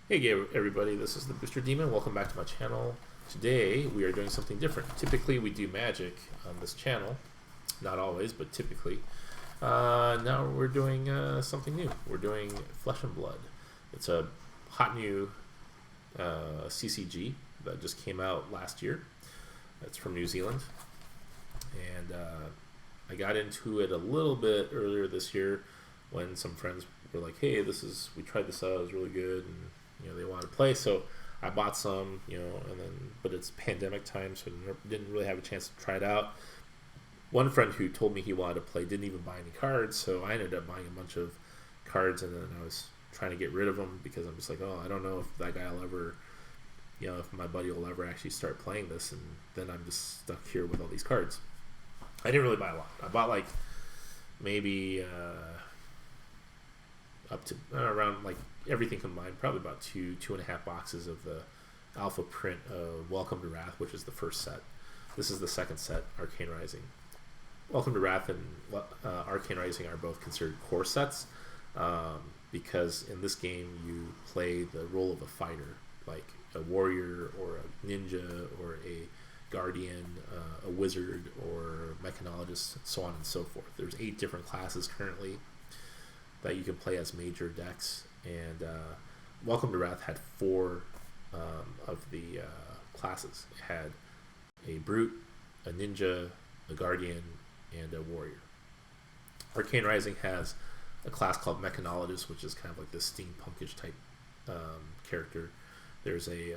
Hey everybody, this is the Booster Demon. Welcome back to my channel. Today we are doing something different. Typically we do magic on this channel. Not always, but typically. Now we're doing something new. We're doing Flesh and Blood. It's a hot new CCG that just came out last year. It's from New Zealand. And I got into it a little bit earlier this year when some friends were like, hey, we tried this out, it was really good, and they wanted to play, so I bought some, but it's pandemic time, so I didn't really have a chance to try it out. One friend who told me he wanted to play didn't even buy any cards, so I ended up buying a bunch of cards, and then I was trying to get rid of them because I'm just like, I don't know if that guy will ever, if my buddy will ever actually start playing this, and then I'm just stuck here with all these cards. I didn't really buy a lot. I bought like maybe up to around, like, everything combined, probably about two and a half boxes of the alpha print of Welcome to Wrath, which is the first set. This is the second set, Arcane Rising. Welcome to Wrath and Arcane Rising are both considered core sets because in this game you play the role of a fighter, like a warrior or a ninja or a guardian, a wizard or mechanologist, so on and so forth. There's 8 different classes currently that you can play as major decks, and Welcome to Wrath had 4 of the classes. It had a brute, a ninja, a guardian, and a warrior. Arcane Rising has a class called Mechanologist, which is kind of like this steampunkish type character. There's a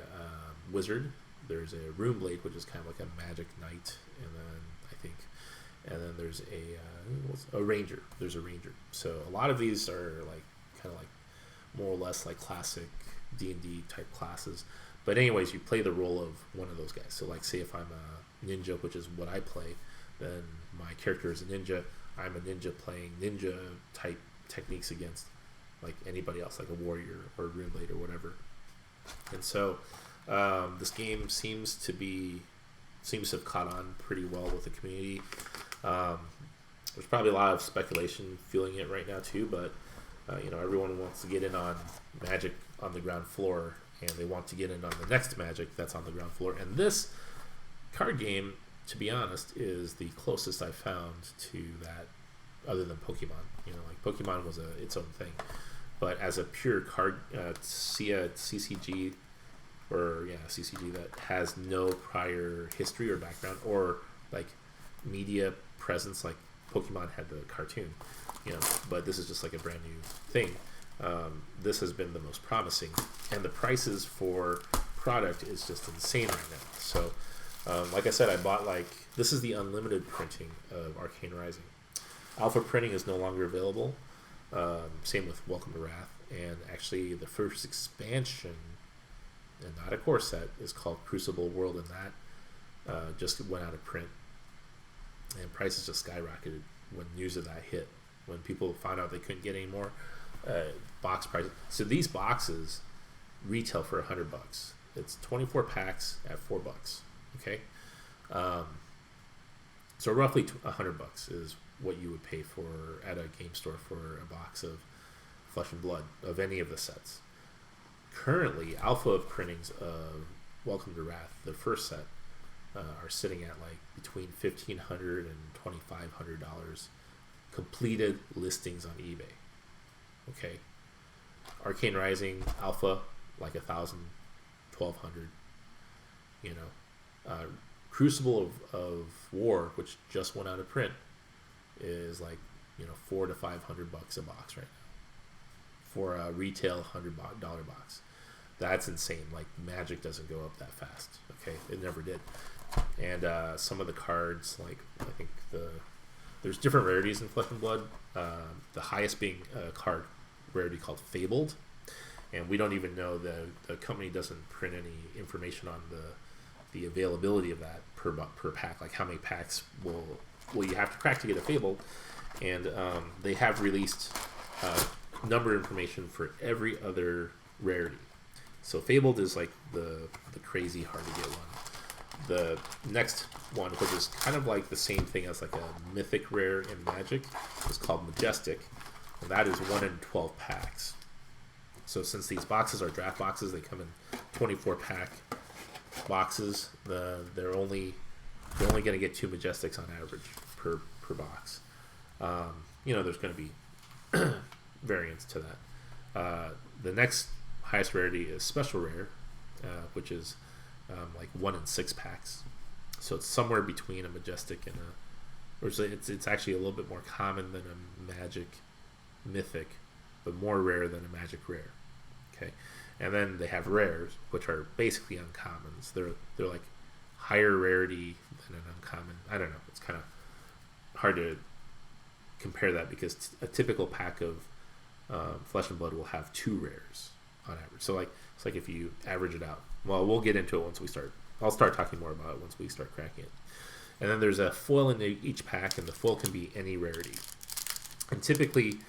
wizard, there's a rune blade, which is kind of like a magic knight, and then there's a ranger. There's a ranger. So a lot of these are like kind of like more or less like classic D&D type classes. But anyways, you play the role of one of those guys. So like, say if I'm a ninja, which is what I play, then my character is a ninja. I'm a ninja playing ninja type techniques against like anybody else, like a warrior or a rune blade or whatever. And so this game seems to have caught on pretty well with the community. There's probably a lot of speculation fueling it right now too, but everyone wants to get in on Magic on the ground floor, and they want to get in on the next Magic that's on the ground floor. And this card game, to be honest, is the closest I found to that, other than Pokemon. Like Pokemon was its own thing, but as a pure card CCG CCG that has no prior history or background or like media presence, like Pokemon had the cartoon, but this is just like a brand new thing. This has been the most promising, and the prices for product is just insane right now. So like I said, I bought this is the unlimited printing of Arcane Rising. Alpha printing is no longer available. Same with Welcome to Wrath, and actually the first expansion, and not a core set, is called Crucible World, and that just went out of print, and prices just skyrocketed when news of that hit, when people found out they couldn't get any more box prices. So these boxes retail for $100. It's 24 packs at $4. Okay, so roughly $100 is what you would pay for at a game store for a box of Flesh and Blood of any of the sets. Currently, alpha of printings of Welcome to Wrath, the first set, are sitting at like between $1,500 and $2,500 completed listings on eBay. Okay, Arcane Rising alpha like $1,000, $1,200. Crucible of War, which just went out of print, is like $400 to $500 a box right now for a retail $100 box. That's insane. Like, Magic doesn't go up that fast. Okay, it never did. And some of the cards, like I think there's different rarities in Flesh and Blood. The highest being a card rarity called Fabled, and we don't even know, the company doesn't print any information on the availability of that per pack, like how many packs will you have to crack to get a Fabled. And they have released number information for every other rarity. So Fabled is like the crazy hard to get one. The next one, which is kind of like the same thing as like a mythic rare in Magic, is called Majestic, and that is 1 in 12 packs. So since these boxes are draft boxes, they come in 24 pack boxes. They're only going to get 2 Majestics on average per box. There's going to be variants to that. The next highest rarity is special rare, which is like 1 in 6 packs. So it's somewhere between a Majestic and it's actually a little bit more common than a Magic Mythic, but more rare than a Magic Rare. Okay, and then they have rares, which are basically uncommons. They're like higher rarity than an uncommon. I don't know. It's kind of hard to compare that because a typical pack of Flesh and Blood will have 2 rares on average. So it's like if you average it out. Well, we'll get into it once we start. I'll start talking more about it once we start cracking it. And then there's a foil in each pack, and the foil can be any rarity. And typically,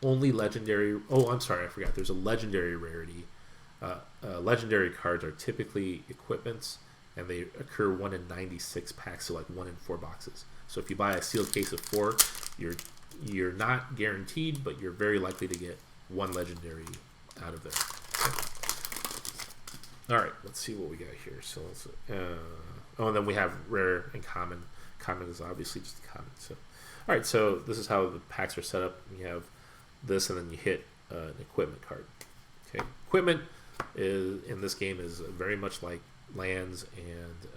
only legendary. Oh, I'm sorry, I forgot. There's a legendary rarity. Legendary cards are typically equipments, and they occur 1 in 96 packs, so like 1 in 4 boxes. So if you buy a sealed case of 4, you're not guaranteed, but you're very likely to get 1 legendary out of there. Okay. All right, let's see what we got here. So let's. And then we have rare and common. Common is obviously just common. So, all right. So this is how the packs are set up. You have this, and then you hit an equipment card. Okay. Equipment in this game is very much like lands and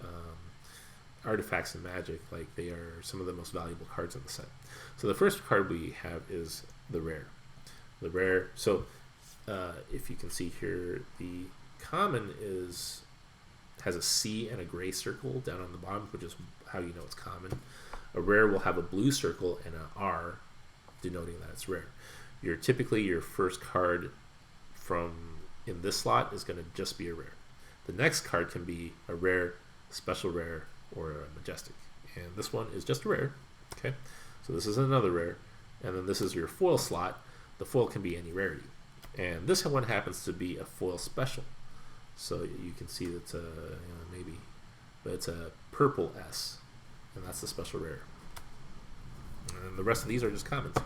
artifacts in Magic. Like they are some of the most valuable cards in the set. So the first card we have is the rare. The rare. So if you can see here, the common has a C and a gray circle down on the bottom, which is how you know it's common. A rare will have a blue circle and an R, denoting that it's rare. Typically your first card from in this slot is going to just be a rare. The next card can be a rare, special rare, or a Majestic, and this one is just a rare. Okay, so this is another rare, and then this is your foil slot. The foil can be any rarity, and this one happens to be a foil special. So you can see that but it's a purple S, and that's the special rare. And the rest of these are just commons.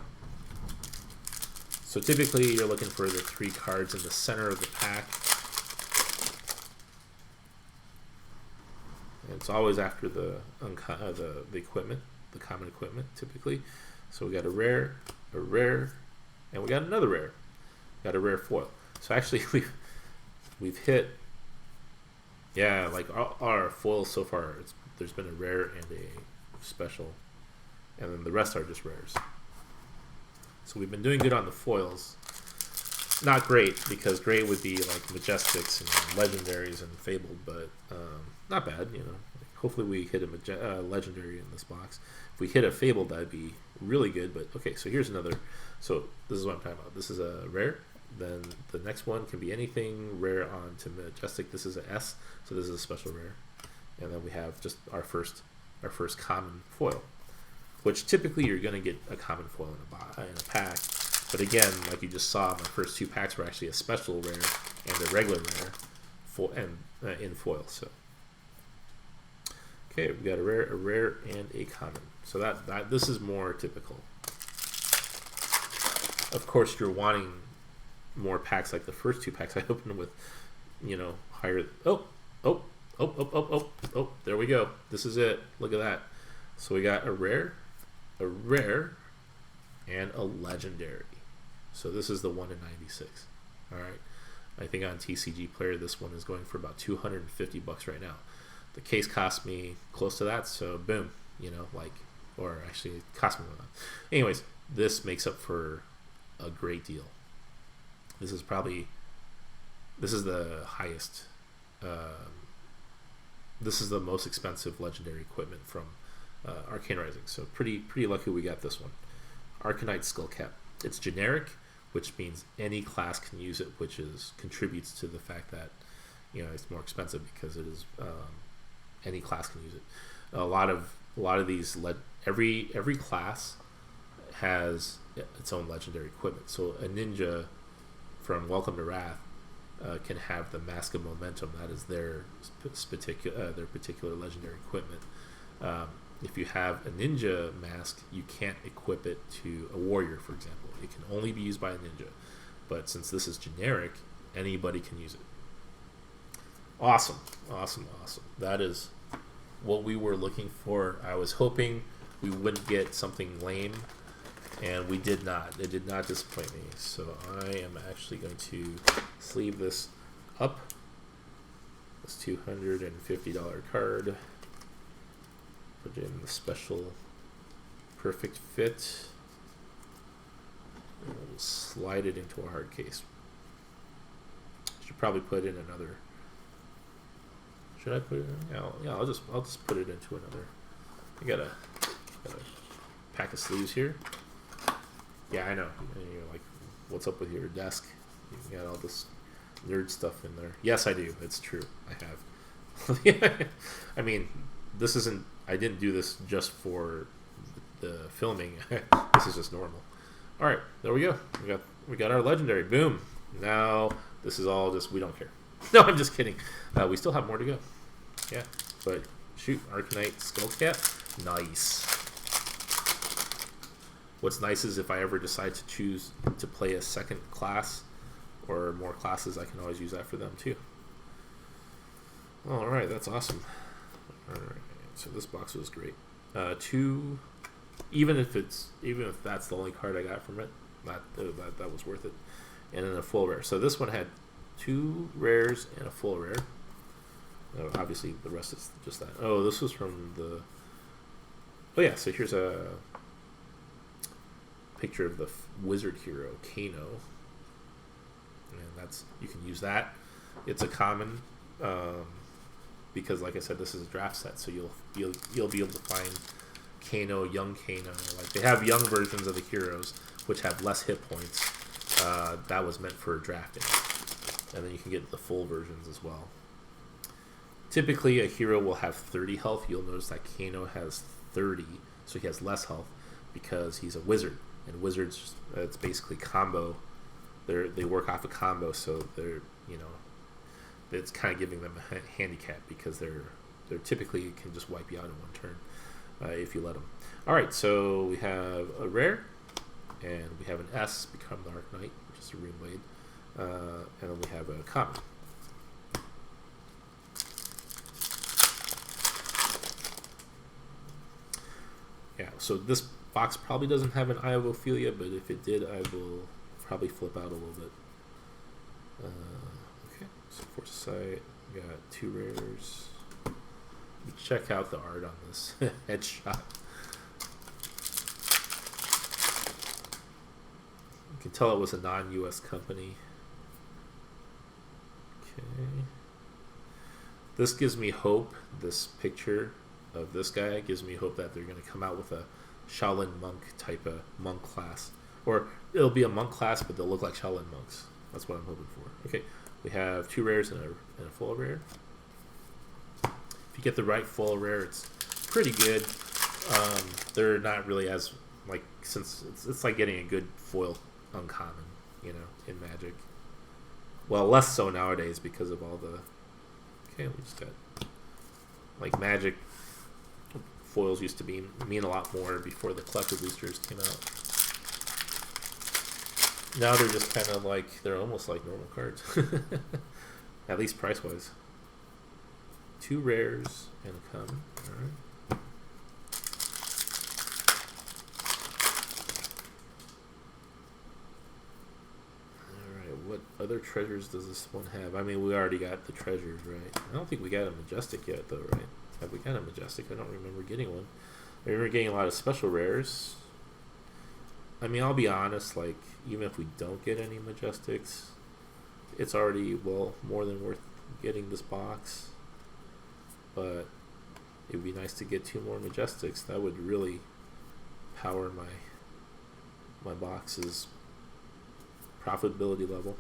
So typically you're looking for the 3 cards in the center of the pack. And it's always after the equipment, the common equipment typically. So we got a rare, and we got another rare. Got a rare foil. So actually we've hit. Yeah, like our foils so far, there's been a rare and a special, and then the rest are just rares. So we've been doing good on the foils. Not great, because great would be like Majestics and Legendaries and Fabled, but not bad, Hopefully we hit a Legendary in this box. If we hit a Fabled, that'd be really good, but okay, so here's another. So this is what I'm talking about. This is a rare. Then the next one can be anything rare on to Majestic. This is an S, so this is a special rare. And then we have just our first common foil, which typically you're going to get a common foil in a pack. But again, like you just saw, my first 2 packs were actually a special rare and a regular rare in foil. So okay, we got a rare, and a common. So that this is more typical. Of course, you're wanting more packs like the first 2 packs I opened with, higher. Oh, there we go. This is it. Look at that. So we got a rare, and a legendary. So this is the 1 in 96. All right. I think on TCG Player, this one is going for about $250 right now. The case cost me close to that, so boom, or actually it cost me more than that. Anyways, this makes up for a great deal. This is the highest. This is the most expensive legendary equipment from Arcane Rising. So pretty lucky we got this one. Arcanite Skullcap. It's generic, which means any class can use it, which contributes to the fact that it's more expensive because it is any class can use it. A lot of these every class has its own legendary equipment. So a ninja from Welcome to Wrath can have the Mask of Momentum. That is their particular legendary equipment. If you have a ninja mask, you can't equip it to a warrior, for example. It can only be used by a ninja. But since this is generic, Anybody can use it. Awesome. That is what we were looking for. I was hoping we wouldn't get something lame, and we did not. It did not disappoint me. So I am actually going to sleeve this up. This $250 card. Put it in the special perfect fit. And we'll slide it into a hard case. Should probably put in another. Should I put it in? Yeah, I'll just put it into another. I got a pack of sleeves here. Yeah, I know. You're like, what's up with your desk? You got all this nerd stuff in there. Yes, I do. It's true. I have. I mean, this isn't. I didn't do this just for the filming. This is just normal. All right, there we go. We got our legendary. Boom. Now this is all just, we don't care. No, I'm just kidding. We still have more to go. Yeah, but shoot, Arcanite Skullcat. Nice. What's nice is if I ever decide to choose to play a second class or more classes, I can always use that for them too. All right, that's awesome. All right, so this box was great. Even if that's the only card I got from it, that was worth it. And then a full rare. So this one had 2 rares and a full rare. Obviously, the rest is just that. Oh, this was from the. Oh yeah, so here's a picture of the wizard hero Kano, and that's, you can use that. It's a common, because like I said, this is a draft set, so you'll be able to find Kano, young Kano. Like, they have young versions of the heroes which have less hit points. That was meant for drafting, and then you can get the full versions as well. Typically, a hero will have 30 health. You'll notice that Kano has 30, so he has less health because he's a wizard. And wizards, it's basically combo. They work off a combo, so it's kind of giving them a handicap because they're typically can just wipe you out in one turn if you let them. All right, so we have a rare, and we have an S, Become the Dark Knight, which is a Rune Blade, and then we have a common. Yeah, so this box probably doesn't have an Eye of Ophelia, but if it did, I will probably flip out a little bit. Okay, so Force Sight, we got 2 rares. Check out the art on this headshot. You can tell it was a non-US company. Okay. This gives me hope, this picture of this guy gives me hope that they're going to come out with a Shaolin monk type of monk class. Or it'll be a monk class, but they'll look like Shaolin monks. That's what I'm hoping for. Okay, we have 2 rares and a full rare. If you get the right full rare, it's pretty good. They're not really as, like, since it's like getting a good foil uncommon, in Magic. Well, less so nowadays because of all the. Okay, we just got, like, Magic foils used to mean a lot more before the collector boosters came out. Now they're just kind of like, they're almost like normal cards. At least price wise. 2 rares and a common. Alright. Alright, what other treasures does this one have? I mean, we already got the treasures, right? I don't think we got a Majestic yet, though, right? Have we got a Majestic? I don't remember getting one. I remember getting a lot of special rares. I mean, I'll be honest, like, even if we don't get any Majestics, it's already, well, more than worth getting this box. But it'd be nice to get 2 more Majestics. That would really power my box's profitability level.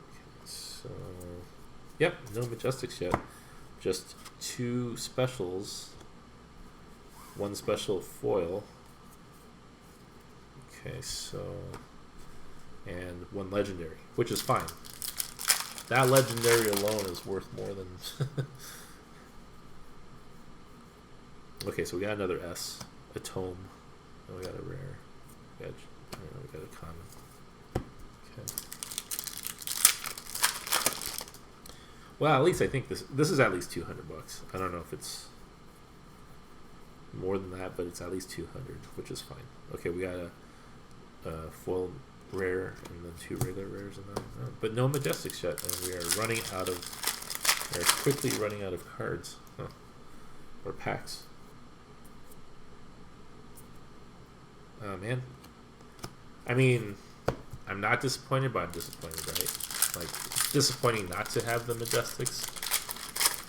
Okay, so, yep, no Majestics yet. Just 2 specials, 1 special foil. Okay, so, and 1 legendary, which is fine. That legendary alone is worth more than. Okay, so we got another S, a tome, and we got a rare. We got a common. Okay. Well, at least I think this is at least $200. I don't know if it's more than that, but it's at least 200, which is fine. Okay, we got a foil rare and then 2 regular rares, and then but no Majestics yet, and we are running out of. We're quickly running out of cards, or packs. Oh man, I mean, I'm not disappointed, but I'm disappointed, right? Like, it's disappointing not to have the Majestics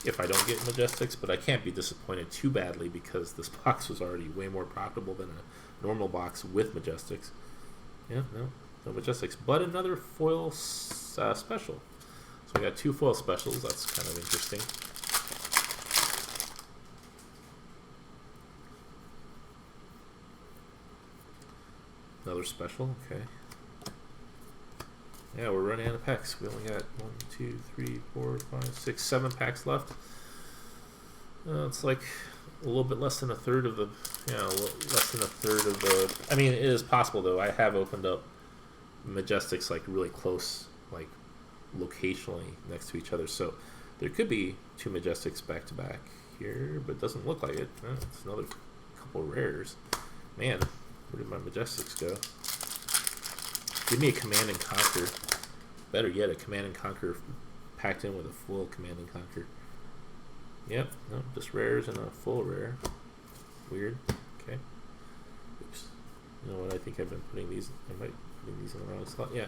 if I don't get Majestics, but I can't be disappointed too badly because this box was already way more profitable than a normal box with Majestics. Yeah, no Majestics, but another foil special. So we got 2 foil specials. That's kind of interesting. Another special, okay. Yeah, we're running out of packs. We only got 1, 2, 3, 4, 5, 6, 7 packs left. It's like a little bit less than a third of the. Less than a third of the. I mean, it is possible though. I have opened up Majestics like really close, like locationally next to each other. So there could be 2 Majestics back to back here, but it doesn't look like it. It's another couple rares. Man, where did my Majestics go? Give me a Command and Conquer. Better yet, a Command and Conquer packed in with a full Command and Conquer. Yep, no, just rares and a full rare. Weird. Okay. Oops. You know what? I think I've been putting these. I might be putting these in the wrong slot. Yeah,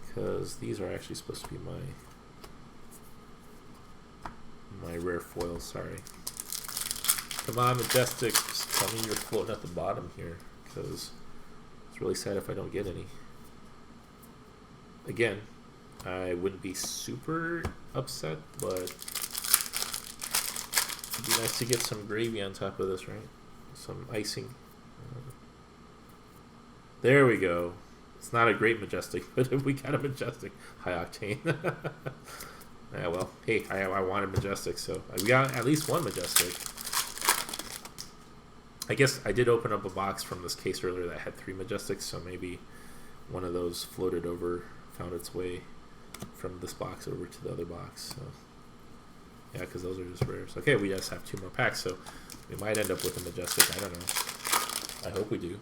because these are actually supposed to be my rare foils. Sorry. Come on, Majestic. Just tell me you're floating at the bottom here, because it's really sad if I don't get any. Again, I wouldn't be super upset, but it'd be nice to get some gravy on top of this, right? Some icing. There we go. It's not a great Majestic, but we got a Majestic. High Octane. Yeah, well, hey, I wanted Majestic, so we got at least one Majestic. I guess I did open up a box from this case earlier that had 3 Majestics, so maybe one of those floated over, found its way from this box over to the other box. So yeah, because those are just rares. Okay, we just have 2 more packs, so we might end up with a Majestic. I don't know. I hope we do.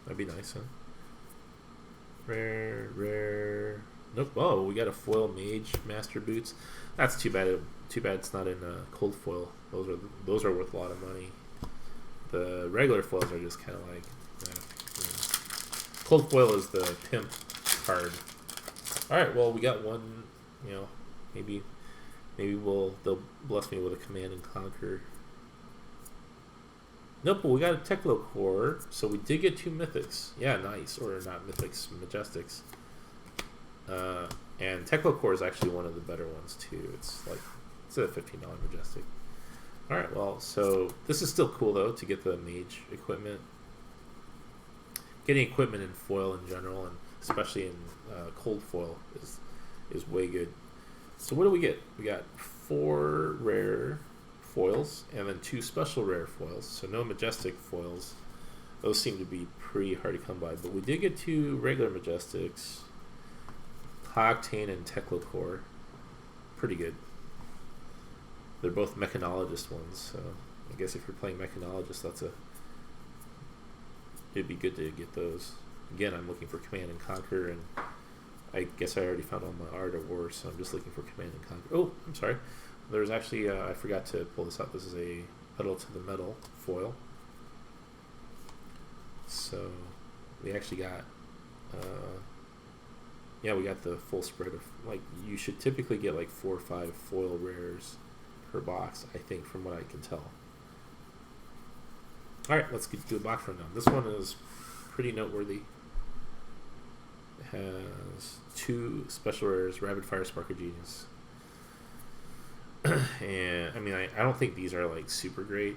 That'd be nice, huh? Rare. Nope. Oh, we got a foil Mage Master Boots. That's too bad. Too bad it's not in cold foil. Those are worth a lot of money. The regular foils are just kind of like. Cold foil is the pimp card. All right. Well, we got one. Maybe they'll bless me with a Command and Conquer. Nope, but we got a Techlo Core, so we did get 2 Mythics. Yeah, nice. Or not Mythics, Majestics. And Techlo Core is actually one of the better ones too. It's a $15 Majestic. All right, well, so this is still cool though to get the Mage equipment. Getting equipment in foil in general, and especially in cold foil, is way good. So what do we get? We got 4 rare foils and then 2 special rare foils. So no Majestic foils. Those seem to be pretty hard to come by, but we did get 2 regular Majestics. Octane and Techlo Core. Pretty good. They're both Mechanologist ones, so I guess if you're playing Mechanologist, it'd be good to get those. Again, I'm looking for Command and Conquer, and I guess I already found all my Art of War, so I'm just looking for Command and Conquer. Oh, I'm sorry. There's actually, I forgot to pull this out. This is a Pedal to the Metal foil. So we actually got, we got the full spread of, you should typically get 4 or 5 foil rares per box, I think, from what I can tell. Alright, let's do a box rundown. This one is pretty noteworthy. It has 2 special rares, Rapid Fire Spark of Genius. And, I mean, I don't think these are, super great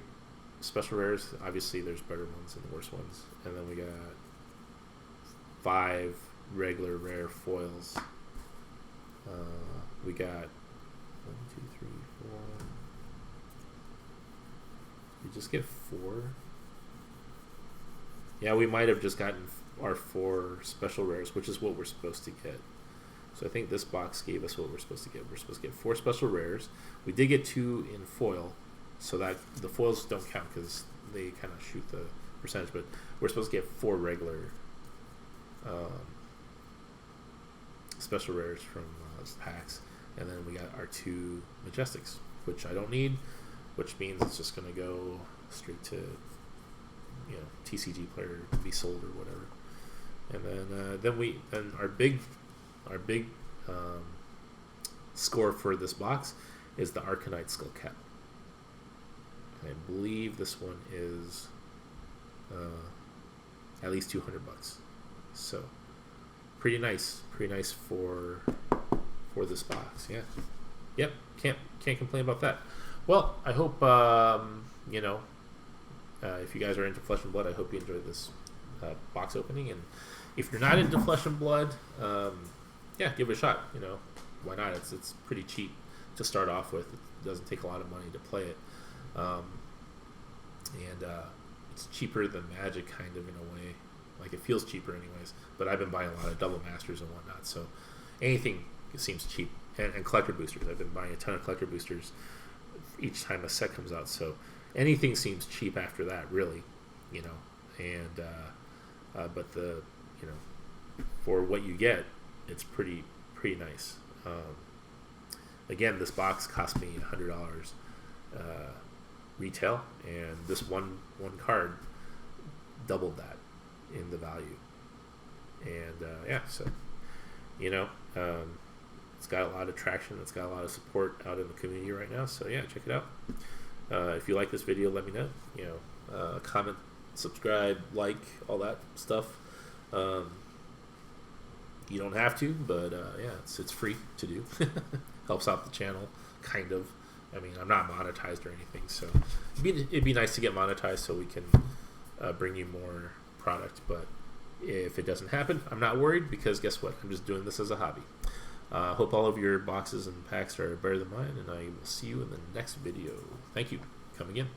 special rares. Obviously, there's better ones and worse ones. And then we got 5 regular rare foils. We got 1, 2, 3, 4. We just get 4. Yeah, we might have just gotten our 4 special rares, which is what we're supposed to get. So I think this box gave us what we're supposed to get. We're supposed to get 4 special rares. We did get 2 in foil, so that the foils don't count because they kind of shoot the percentage. But we're supposed to get 4 regular special rares from packs, and then we got our 2 Majestics, which I don't need, which means it's just going to go straight to, you know, TCG player to be sold or whatever. And then our big score for this box is the Arcanite Skull Cap. I believe this one is at least $200. So pretty nice for this box. Yeah, yep. Can't complain about that. Well, I hope you know, if you guys are into Flesh and Blood, I hope you enjoyed this box opening. And if you're not into Flesh and Blood, yeah, give it a shot. You know, why not? It's pretty cheap to start off with. It doesn't take a lot of money to play it, and it's cheaper than Magic, kind of, in a way. Like, it feels cheaper anyways. But I've been buying a lot of double masters and whatnot, so anything seems cheap. And collector boosters. I've been buying a ton of collector boosters each time a set comes out, so anything seems cheap after that, really, you know. And but the, you know, for what you get, it's pretty nice. Again, this box cost me $100 retail, and this one card doubled that in the value. And yeah, so, you know, it's got a lot of traction. It's got a lot of support out in the community right now. So yeah, check it out. If you like this video, let me know. You know, comment, subscribe, like, all that stuff. You don't have to, but yeah, it's free to do. Helps out the channel, kind of. I mean, I'm not monetized or anything, so it'd be nice to get monetized so we can bring you more product. But if it doesn't happen, I'm not worried, because guess what? I'm just doing this as a hobby. Hope all of your boxes and packs are better than mine, and I will see you in the next video. Thank you. Come again.